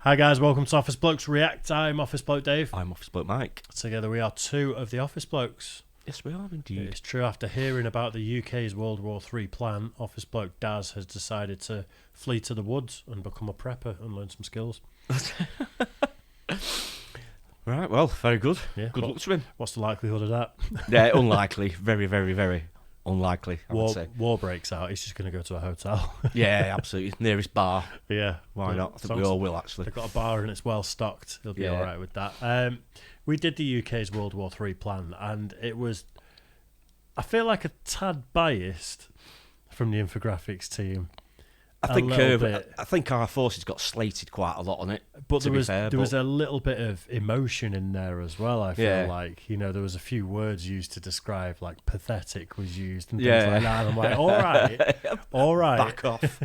Hi guys, welcome to Office Blokes React. I'm Office Bloke Dave. I'm Office Bloke Mike. Together we are two of the Office Blokes. Yes, we are indeed. It's true, after hearing about the UK's World War III plan, Office Bloke Daz has decided to flee to the woods and become a prepper and learn some skills. Right, well, very good. Yeah. Good luck to him. What's the likelihood of that? Yeah, unlikely. Very, very, very unlikely, I would say. War breaks out, he's just going to go to a hotel. Yeah, absolutely. Nearest bar. Yeah. Why not? I think we all will, actually. They've got a bar and it's well stocked. He'll be all right with that. We did the UK's World War III plan, and it was, I feel like, a tad biased from the infographics team. I think our forces got slated quite a lot on it. But there was a little bit of emotion in there as well. I feel like, there was a few words used to describe, like pathetic was used and things like that. And I'm like, all right, back off.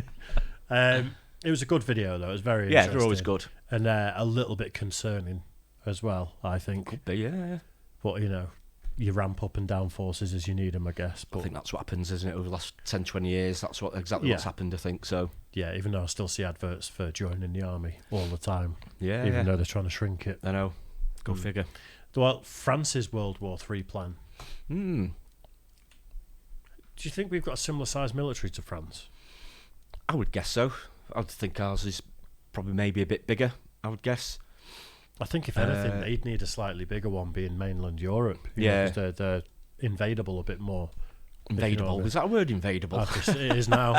It was a good video though. It was very interesting. They're always good, and a little bit concerning as well, I think. Could be, yeah. But you ramp up and down forces as you need them, I guess. But I think that's what happens, isn't it? Over the last 10, 20 years, that's exactly what's happened, I think. So yeah, even though I still see adverts for joining the army all the time. Yeah, even though they're trying to shrink it. I know. Go figure. Well, France's World War III plan. Do you think we've got a similar sized military to France? I would guess so. I'd think ours is probably maybe a bit bigger, I would guess. I think if anything, they'd need a slightly bigger one, being mainland Europe. Because they're invadable a bit more. Invadable? Is that a word, invadable? It is now.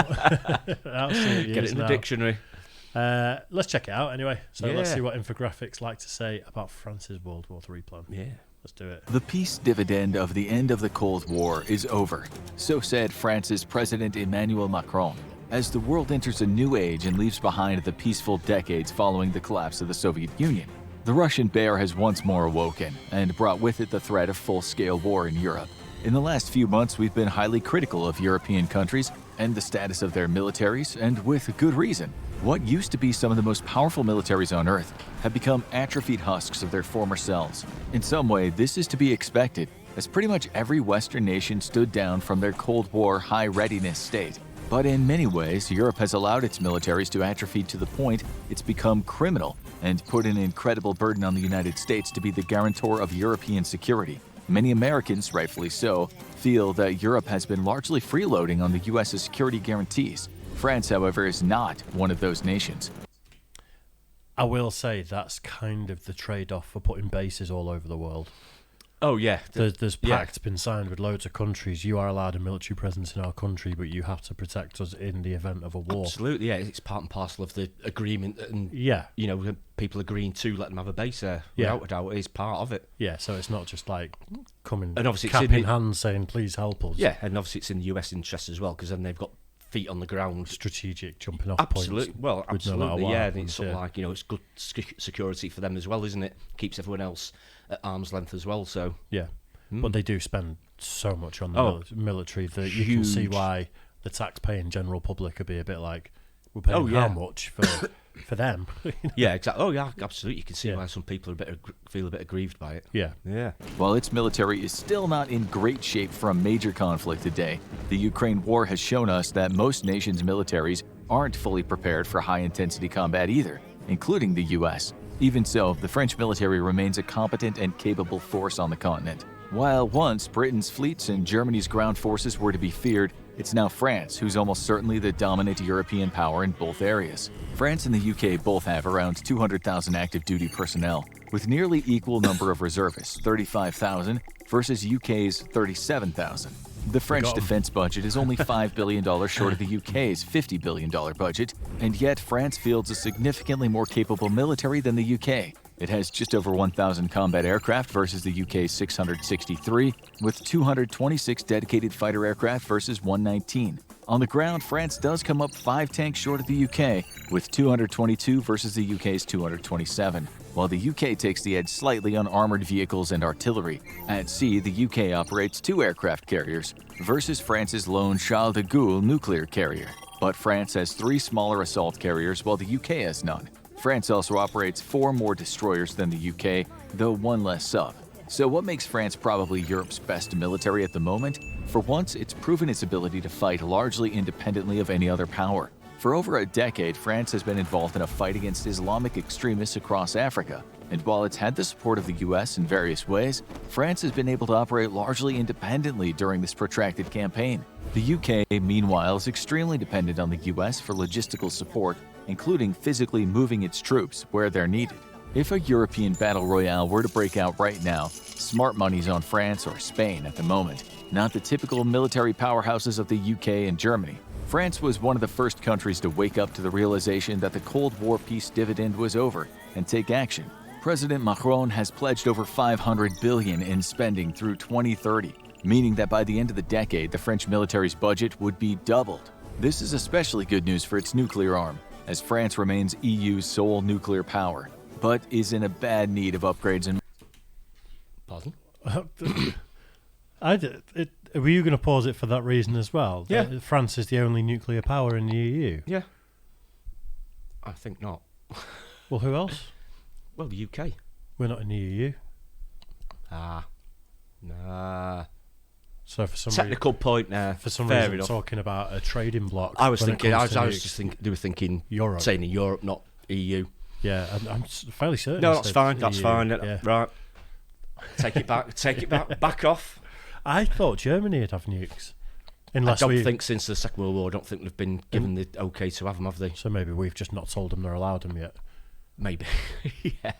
Absolutely. Get it in the dictionary. Let's check it out anyway. So let's see what infographics like to say about France's World War III plan. Yeah. Let's do it. The peace dividend of the end of the Cold War is over. So said France's President Emmanuel Macron, as the world enters a new age and leaves behind the peaceful decades following the collapse of the Soviet Union. The Russian bear has once more awoken and brought with it the threat of full-scale war in Europe. In the last few months, we've been highly critical of European countries and the status of their militaries, and with good reason. What used to be some of the most powerful militaries on Earth have become atrophied husks of their former selves. In some way, this is to be expected, as pretty much every Western nation stood down from their Cold War high readiness state. But in many ways, Europe has allowed its militaries to atrophy to the point it's become criminal and put an incredible burden on the United States to be the guarantor of European security. Many Americans, rightfully so, feel that Europe has been largely freeloading on the U.S.'s security guarantees. France, however, is not one of those nations. I will say that's kind of the trade-off for putting bases all over the world. Oh, yeah. There's pacts been signed with loads of countries. You are allowed a military presence in our country, but you have to protect us in the event of a war. Absolutely, yeah. It's part and parcel of the agreement, and people agreeing to let them have a base there. Without a doubt, it is part of it. Yeah, so it's not just like coming and obviously cap in hand saying, please help us. Yeah, and obviously it's in the US interest as well, because then they've got feet on the ground. Strategic jumping off absolutely. points. Well, absolutely, yeah. And it's sort of like, it's good security for them as well, isn't it? Keeps everyone else at arm's length as well, so... Yeah. But they do spend so much on the military that you can see why the tax-paying general public would be a bit like, we're paying how much for them? Yeah, exactly. Oh, yeah, absolutely. You can see why some people are feel a bit aggrieved by it. Yeah. Yeah. While its military is still not in great shape for a major conflict today, the Ukraine war has shown us that most nations' militaries aren't fully prepared for high-intensity combat either, including the U.S. Even so, the French military remains a competent and capable force on the continent. While once Britain's fleets and Germany's ground forces were to be feared, it's now France who's almost certainly the dominant European power in both areas. France and the UK both have around 200,000 active duty personnel, with nearly equal number of reservists, 35,000, versus UK's 37,000. The French defense budget is only $5 billion short of the UK's $50 billion budget, and yet France fields a significantly more capable military than the UK. It has just over 1,000 combat aircraft versus the UK's 663, with 226 dedicated fighter aircraft versus 119. On the ground, France does come up 5 tanks short of the UK, with 222 versus the UK's 227, while the UK takes the edge slightly on armored vehicles and artillery. At sea, the UK operates 2 aircraft carriers versus France's lone Charles de Gaulle nuclear carrier. But France has 3 smaller assault carriers while the UK has none. France also operates 4 more destroyers than the UK, though 1 less sub. So what makes France probably Europe's best military at the moment? For once, it's proven its ability to fight largely independently of any other power. For over a decade, France has been involved in a fight against Islamic extremists across Africa. And while it's had the support of the US in various ways, France has been able to operate largely independently during this protracted campaign. The UK, meanwhile, is extremely dependent on the US for logistical support, including physically moving its troops where they're needed. If a European battle royale were to break out right now, smart money's on France or Spain at the moment, not the typical military powerhouses of the UK and Germany. France was one of the first countries to wake up to the realization that the Cold War peace dividend was over and take action. President Macron has pledged over $500 billion in spending through 2030, meaning that by the end of the decade, the French military's budget would be doubled. This is especially good news for its nuclear arm, as France remains EU's sole nuclear power, but is in a bad need of upgrades and... Pardon? Were you going to pause it for that reason as well? Yeah. That France is the only nuclear power in the EU? Yeah. I think not. Well, who else? Well, the UK. We're not in the EU. Nah. So for some Technical point there. For some Fair reason, enough. talking about a trading bloc. I was thinking. they were thinking Europe. Saying in Europe, not EU. Yeah, I'm fairly certain. No, that's fine. That's EU. fine. Yeah. Right. Take it back. Take it back. Back off. I thought Germany would have nukes. I don't think since the Second World War, I don't think they've been given the okay to have them, have they? So maybe we've just not told them they're allowed them yet. Maybe. Yeah.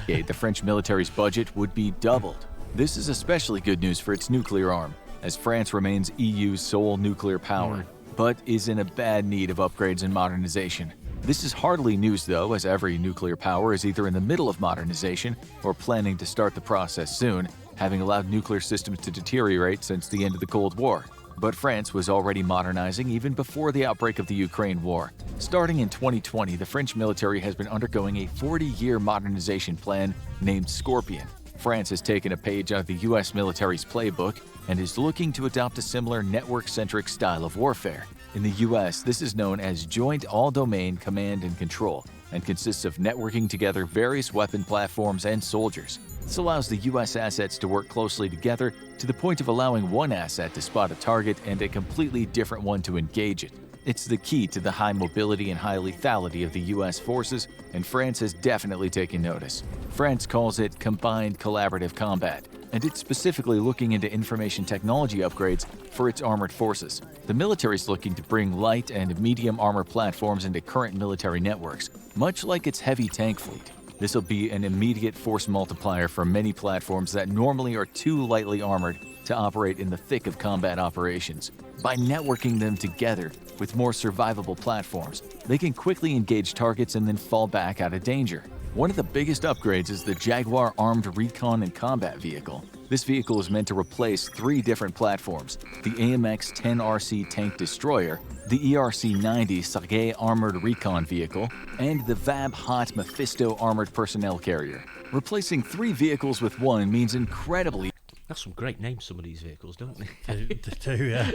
The French military's budget would be doubled. This is especially good news for its nuclear arm, as France remains EU's sole nuclear power, but is in a bad need of upgrades and modernization. This is hardly news, though, as every nuclear power is either in the middle of modernization or planning to start the process soon, having allowed nuclear systems to deteriorate since the end of the Cold War. But France was already modernizing even before the outbreak of the Ukraine war. Starting in 2020, the French military has been undergoing a 40-year modernization plan named Scorpion. France has taken a page out of the US military's playbook and is looking to adopt a similar network-centric style of warfare. In the US, this is known as Joint All-Domain Command and Control and consists of networking together various weapon platforms and soldiers. This allows the US assets to work closely together to the point of allowing one asset to spot a target and a completely different one to engage it. It's the key to the high mobility and high lethality of the US forces, and France has definitely taken notice. France calls it Combined Collaborative Combat, and it's specifically looking into information technology upgrades for its armored forces. The military is looking to bring light and medium armor platforms into current military networks, much like its heavy tank fleet. This will be an immediate force multiplier for many platforms that normally are too lightly armored to operate in the thick of combat operations. By networking them together with more survivable platforms, they can quickly engage targets and then fall back out of danger. One of the biggest upgrades is the Jaguar Armed Recon and Combat Vehicle. This vehicle is meant to replace 3 different platforms: the AMX-10RC Tank Destroyer, the ERC-90 Sergei Armored Recon Vehicle, and the VAB Hot Mephisto Armored Personnel Carrier. Replacing 3 vehicles with one means incredibly... That's some great names, some of these vehicles, don't they? They do, yeah.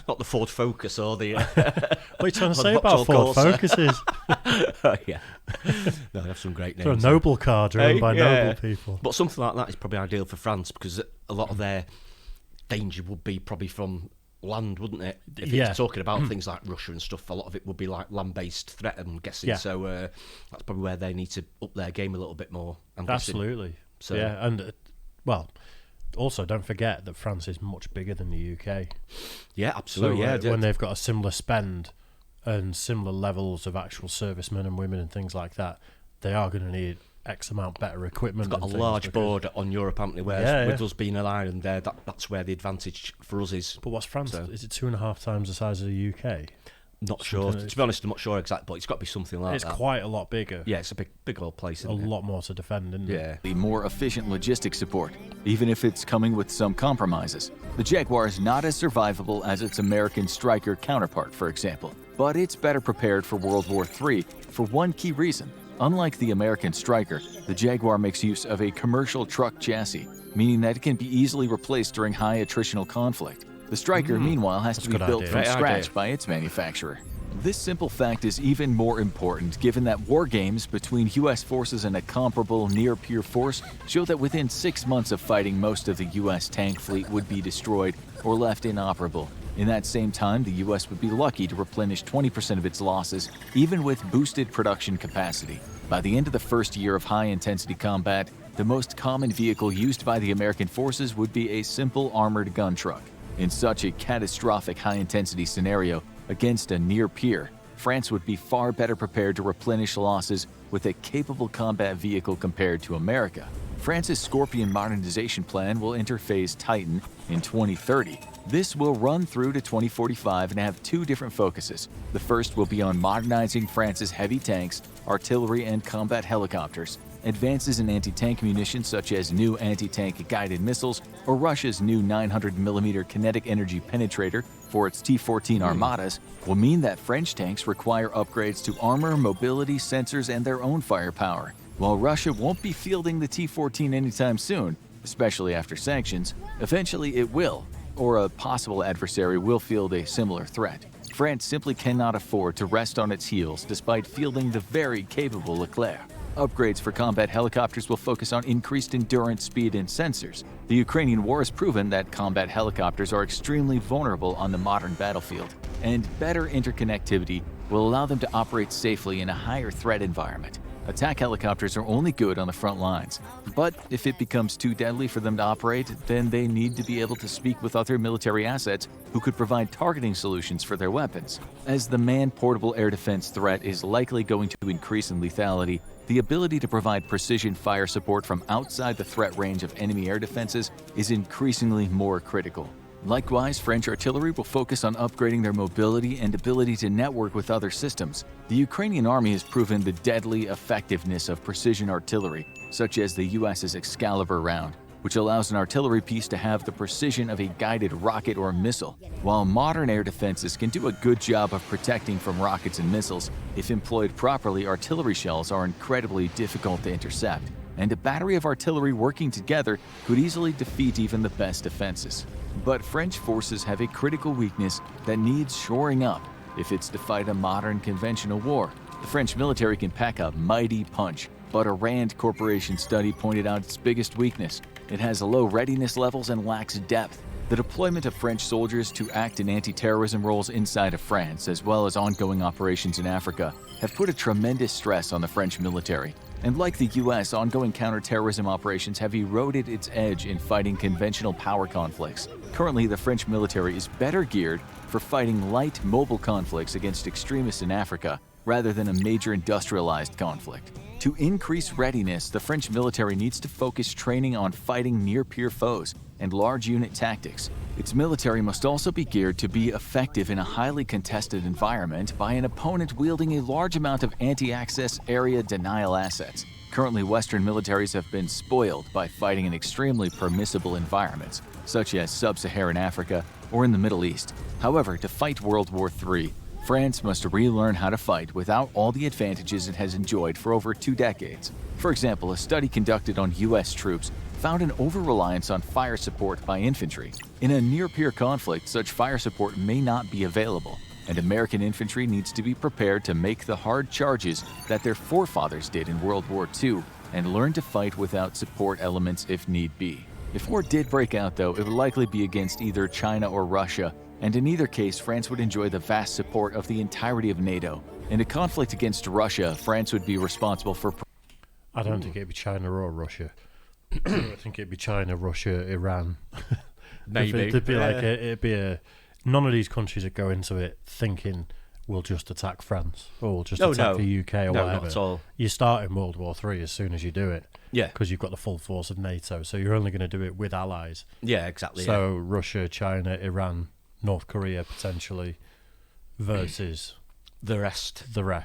Not the Ford Focus or the... What are you trying to say the about Ford Corsa. Focuses? Yeah. No, they have some great names. They're a noble car driven by noble people. But something like that is probably ideal for France because a lot of their danger would be probably from land, wouldn't it? If it's talking about things like Russia and stuff, a lot of it would be like land-based threat, I'm guessing. Yeah. So that's probably where they need to up their game a little bit more, I'm guessing. Absolutely. So, yeah, and also don't forget that France is much bigger than the UK. Yeah, absolutely. So when they've got a similar spend and similar levels of actual servicemen and women and things like that, they are going to need X amount better equipment. Got a large border on Europe, haven't they? Whereas with us being an island there, that's where the advantage for us is. But what's France? Is it 2.5 times the size of the UK? Not sure. To be honest, I'm not sure exactly, but it's got to be something like that. It's quite a lot bigger. Yeah, it's a big old place. A lot more to defend, isn't it? Yeah. More efficient logistics support, even if it's coming with some compromises. The Jaguar is not as survivable as its American Stryker counterpart, for example, but it's better prepared for World War III for one key reason. Unlike the American Stryker, the Jaguar makes use of a commercial truck chassis, meaning that it can be easily replaced during high attritional conflict. The Stryker, meanwhile, has to be built from scratch by its manufacturer. This simple fact is even more important given that war games between U.S. forces and a comparable near-peer force show that within 6 months of fighting, most of the U.S. tank fleet would be destroyed or left inoperable. In that same time, the US would be lucky to replenish 20% of its losses, even with boosted production capacity. By the end of the first year of high-intensity combat, the most common vehicle used by the American forces would be a simple armored gun truck. In such a catastrophic high-intensity scenario against a near peer, France would be far better prepared to replenish losses with a capable combat vehicle compared to America. France's Scorpion modernization plan will enter phase Titan in 2030. This will run through to 2045 and have two different focuses. The first will be on modernizing France's heavy tanks, artillery, and combat helicopters. Advances in anti-tank munitions such as new anti-tank guided missiles or Russia's new 900mm kinetic energy penetrator for its T-14 armadas will mean that French tanks require upgrades to armor, mobility, sensors, and their own firepower. While Russia won't be fielding the T-14 anytime soon, especially after sanctions, eventually it will, or a possible adversary will field a similar threat. France simply cannot afford to rest on its heels despite fielding the very capable Leclerc. Upgrades for combat helicopters will focus on increased endurance, speed, and sensors. The Ukrainian war has proven that combat helicopters are extremely vulnerable on the modern battlefield, and better interconnectivity will allow them to operate safely in a higher threat environment. Attack helicopters are only good on the front lines, but if it becomes too deadly for them to operate, then they need to be able to speak with other military assets who could provide targeting solutions for their weapons. As the man-portable air defense threat is likely going to increase in lethality, the ability to provide precision fire support from outside the threat range of enemy air defenses is increasingly more critical. Likewise, French artillery will focus on upgrading their mobility and ability to network with other systems. The Ukrainian army has proven the deadly effectiveness of precision artillery, such as the US's Excalibur round, which allows an artillery piece to have the precision of a guided rocket or missile. While modern air defenses can do a good job of protecting from rockets and missiles, if employed properly, artillery shells are incredibly difficult to intercept, and a battery of artillery working together could easily defeat even the best defenses. But French forces have a critical weakness that needs shoring up if it's to fight a modern conventional war. The French military can pack a mighty punch, but a Rand Corporation study pointed out its biggest weakness. It has low readiness levels and lacks depth. The deployment of French soldiers to act in anti-terrorism roles inside of France, as well as ongoing operations in Africa, have put a tremendous stress on the French military. And like the US, ongoing counter-terrorism operations have eroded its edge in fighting conventional power conflicts. Currently, the French military is better geared for fighting light, mobile conflicts against extremists in Africa, rather than a major industrialized conflict. To increase readiness, the French military needs to focus training on fighting near-peer foes and large unit tactics. Its military must also be geared to be effective in a highly contested environment by an opponent wielding a large amount of anti-access area denial assets. Currently, Western militaries have been spoiled by fighting in extremely permissible environments, such as sub-Saharan Africa or in the Middle East. However, to fight World War III, France must relearn how to fight without all the advantages it has enjoyed for over 2 decades. For example, a study conducted on US troops found an over-reliance on fire support by infantry. In a near-peer conflict, such fire support may not be available, and American infantry needs to be prepared to make the hard charges that their forefathers did in World War II and learn to fight without support elements if need be. If war did break out, though, it would likely be against either China or Russia, and in either case, France would enjoy the vast support of the entirety of NATO. In a conflict against Russia, France would be responsible for... I don't think it'd be China or Russia. I think it'd be China, Russia, Iran. Maybe. It'd be a... None of these countries would go into it thinking we'll just attack France or we'll just attack the UK or whatever. Not at all. You start in World War III as soon as you do it. Yeah. Because you've got the full force of NATO, so you're only going to do it with allies. Yeah, exactly. So Russia, China, Iran, North Korea potentially versus the rest.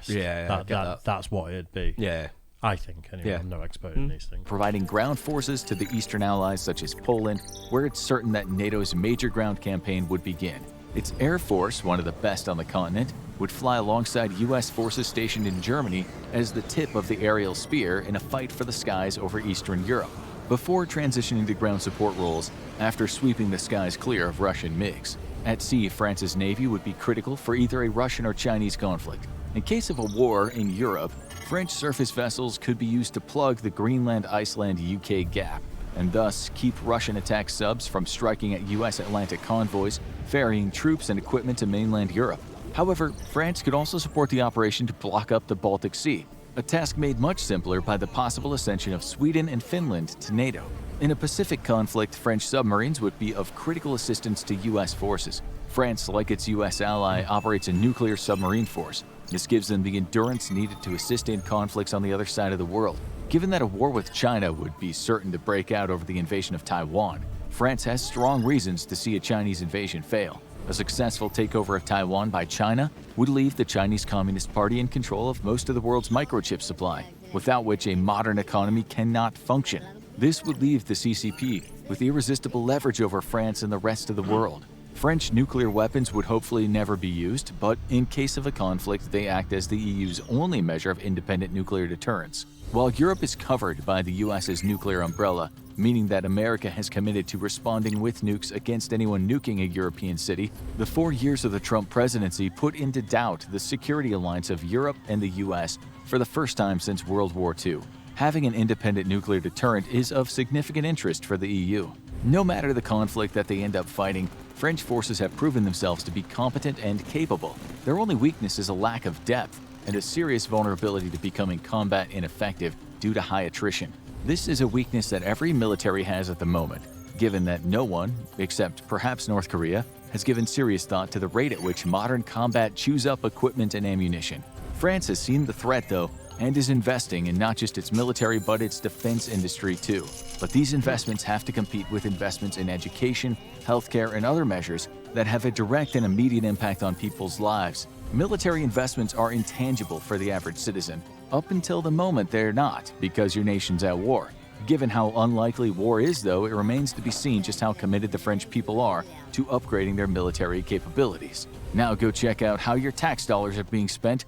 Yeah, that's what it'd be. Yeah. I think, anyway. I'm no expert in these things. Providing ground forces to the eastern allies such as Poland, where it's certain that NATO's major ground campaign would begin. Its air force, one of the best on the continent, would fly alongside US forces stationed in Germany as the tip of the aerial spear in a fight for the skies over Eastern Europe, before transitioning to ground support roles after sweeping the skies clear of Russian MiGs. At sea, France's navy would be critical for either a Russian or Chinese conflict. In case of a war in Europe, French surface vessels could be used to plug the Greenland-Iceland-UK gap, and thus keep Russian attack subs from striking at US Atlantic convoys ferrying troops and equipment to mainland Europe. However, France could also support the operation to block up the Baltic Sea, a task made much simpler by the possible ascension of Sweden and Finland to NATO. In a Pacific conflict, French submarines would be of critical assistance to U.S. forces. France, like its U.S. ally, operates a nuclear submarine force. This gives them the endurance needed to assist in conflicts on the other side of the world. Given that a war with China would be certain to break out over the invasion of Taiwan, France has strong reasons to see a Chinese invasion fail. A successful takeover of Taiwan by China would leave the Chinese Communist Party in control of most of the world's microchip supply, without which a modern economy cannot function. This would leave the CCP with irresistible leverage over France and the rest of the world. French nuclear weapons would hopefully never be used, but in case of a conflict, they act as the EU's only measure of independent nuclear deterrence. While Europe is covered by the US's nuclear umbrella, meaning that America has committed to responding with nukes against anyone nuking a European city, the 4 years of the Trump presidency put into doubt the security alliance of Europe and the US for the first time since World War II. Having an independent nuclear deterrent is of significant interest for the EU. No matter the conflict that they end up fighting, French forces have proven themselves to be competent and capable. Their only weakness is a lack of depth and a serious vulnerability to becoming combat ineffective due to high attrition. This is a weakness that every military has at the moment, given that no one, except perhaps North Korea, has given serious thought to the rate at which modern combat chews up equipment and ammunition. France has seen the threat, though, and is investing in not just its military but its defense industry too. But these investments have to compete with investments in education, healthcare, and other measures that have a direct and immediate impact on people's lives. Military investments are intangible for the average citizen, up until the moment they're not, because your nation's at war. Given how unlikely war is, though, it remains to be seen just how committed the French people are to upgrading their military capabilities. Now go check out how your tax dollars are being spent.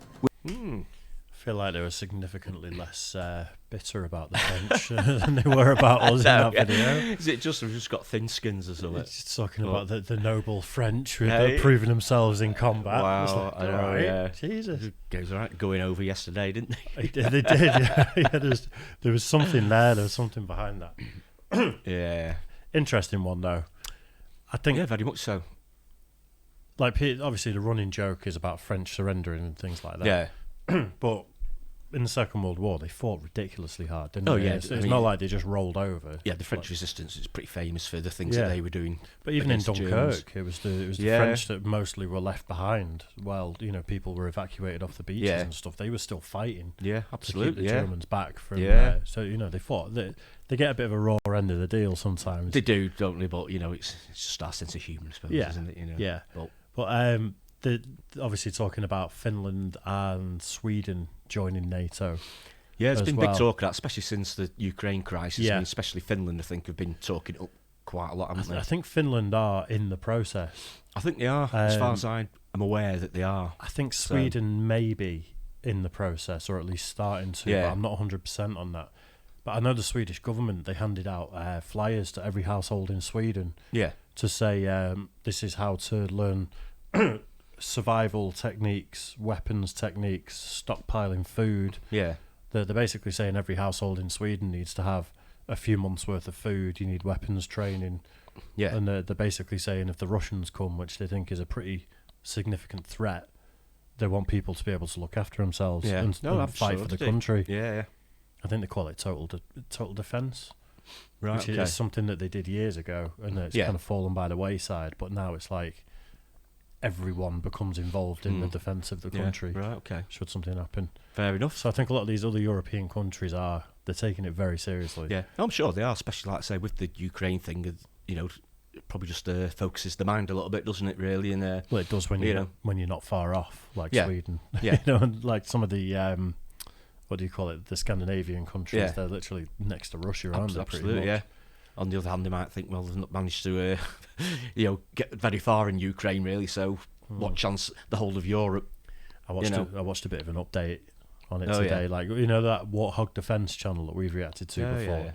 I feel like they were significantly less bitter about the French than they were about us in that video. Is it just we've just got thin skins or something? It's just talking about the noble French who are proving themselves in combat. Wow, it's like, I know, right, yeah. Jesus. Goes all right, going over yesterday, didn't they? They did, yeah. There was something there. There was something behind that. Yeah. Interesting one, though. I think, Yeah, very much so. like, obviously the running joke is about French surrendering and things like that. Yeah. But in the Second World War, they fought ridiculously hard, didn't Oh, they? yeah. It's I mean, not like they just rolled over. Yeah, the French resistance is pretty famous for the things Yeah. that they were doing. But even in against the Germans. Dunkirk, it was the Yeah. French that mostly were left behind while, people were evacuated off the beaches Yeah. and stuff. They were still fighting Yeah, to keep absolutely. the Yeah, Germans back from Yeah. so they fought. They get a bit of a raw end of the deal sometimes. they do, don't they? But it's just our sense of humour, I suppose, Yeah. isn't it? Yeah. But But obviously talking about Finland and Sweden joining NATO. yeah, there's as been well. big talk of that, especially since the Ukraine crisis. Yeah. I mean, especially Finland, I think, have been talking up quite a lot, haven't they? I think Finland are in the process. I think they are, as far as I am aware that they are. I think Sweden may be in the process, or at least starting to. Yeah. But I'm not 100% on that. But I know the Swedish government, they handed out flyers to every household in Sweden Yeah. to say this is how to learn survival techniques, weapons techniques, stockpiling food. Yeah. They're basically saying every household in Sweden needs to have a few months' worth of food. You need weapons training. Yeah. And they're basically saying if the Russians come, which they think is a pretty significant threat, they want people to be able to look after themselves Yeah. and fight for the absolutely. country. Yeah. I think they call it total defence, Right. which okay. is something that they did years ago, and it's Yeah. kind of fallen by the wayside. But now it's like everyone becomes involved in the defence of the country Right. Okay. should something happen. Fair enough. So I think a lot of these other European countries they're taking it very seriously. Yeah, I'm sure they are, especially like I say with the Ukraine thing. It probably just focuses the mind a little bit, doesn't it? Really, and Well, it does when you're not far off, like Yeah. Sweden. Yeah. And like some of the what do you call it? The Scandinavian countries. Yeah. They're literally next to Russia, aren't they? Pretty absolutely. much? Yeah. On the other hand, they might think, well, they've not managed to, get very far in Ukraine, really. So, what chance the whole of Europe? I watched a bit of an update on it Oh, today. yeah. Like that Warthog Defence channel that we've reacted to Yeah, before. yeah, yeah.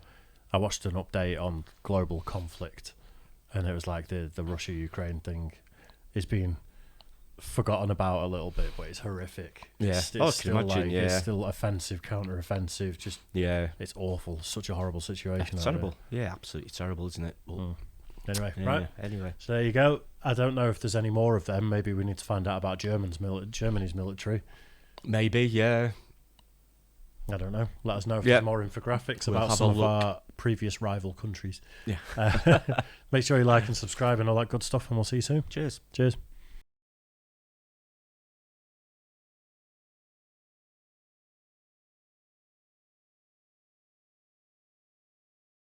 I watched an update on global conflict, and it was like the Russia-Ukraine thing is being forgotten about a little bit, but it's horrific. Yeah. It's I can still imagine, it's yeah. still offensive, counter-offensive. Just Yeah. it's awful. Such a horrible situation. It's out terrible. Yeah, absolutely terrible, isn't it? But Anyway, Yeah, right. anyway. So there you go. I don't know if there's any more of them. Maybe we need to find out about Germany's military. Maybe, yeah. I don't know. Let us know if Yeah. there's more infographics We'll about have some a of look. our previous rival countries. Yeah. Make sure you like and subscribe and all that good stuff, and we'll see you soon. Cheers. Cheers.